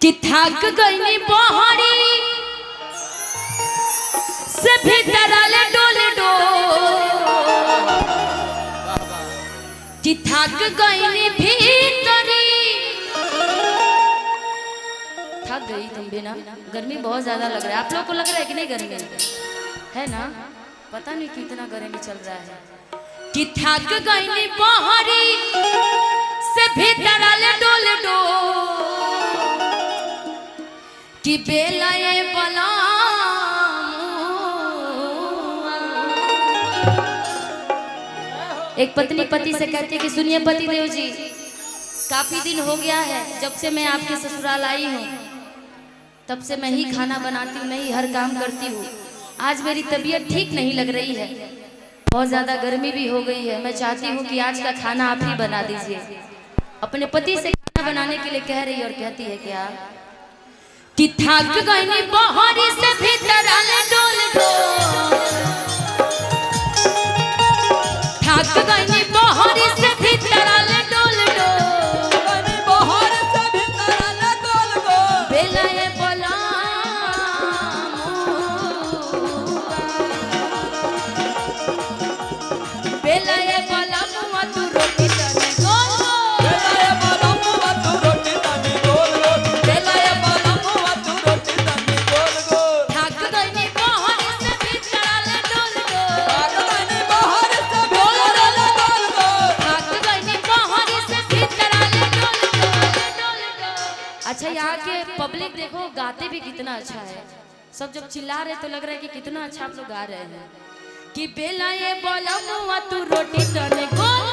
कि थक गई बहारी से भीतर आले डोल कि थक गई भीतरी। थक गई तुम भी ना, गर्मी बहुत ज्यादा लग रहा है। आप लोग को लग रहा है कि नहीं गर्मी है ना? पता नहीं कितना गर्मी चल रहा है। कि थक गई बहारी से भीतर आले डोल कि बेलाए बला। एक पत्नी पति से कहती है कि सुनिए पति देव जी, काफी दिन हो गया है जब से मैं आपके ससुराल आई हूँ, तब से मैं ही खाना बनाती हूँ, मैं ही हर काम करती हूँ। आज मेरी तबीयत ठीक नहीं लग रही है, बहुत ज्यादा गर्मी भी हो गई है। मैं चाहती हूँ कि आज का खाना आप ही बना दीजिए। अपने पति से खाना बनाने के लिए कह रही है और कहती है क्या कि थक गई बहारी से भीतर आले डोल थक गई बहारी से भीतर आले डोल बेलाए बोला बेलाए बोला मुआ तू रोटी तने अच्छा। यहाँ के पब्लिक देखो गाते भी कितना अच्छा है। सब जब चिल्ला रहे तो लग रहा है कि कितना अच्छा आप लोग गा रहे हैं। कि बेला ये बोला मुआ तू रोटी तने गोल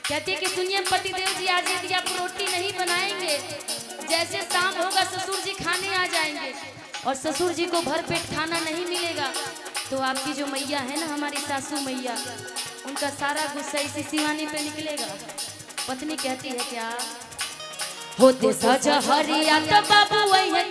कहती है कि सुनिए पति देव जी, आज यदि आप रोटी नहीं बनाएंगे, जैसे शाम होगा ससुर जी खाने आ जाएंगे और ससुर जी को भर पेट खाना नहीं मिलेगा तो आपकी जो मैया है ना, हमारी सासू मैया, उनका सारा गुस्सा इसी शिवानी पे निकलेगा। पत्नी कहती है क्या होते सजा हरिया तो बाबू वही है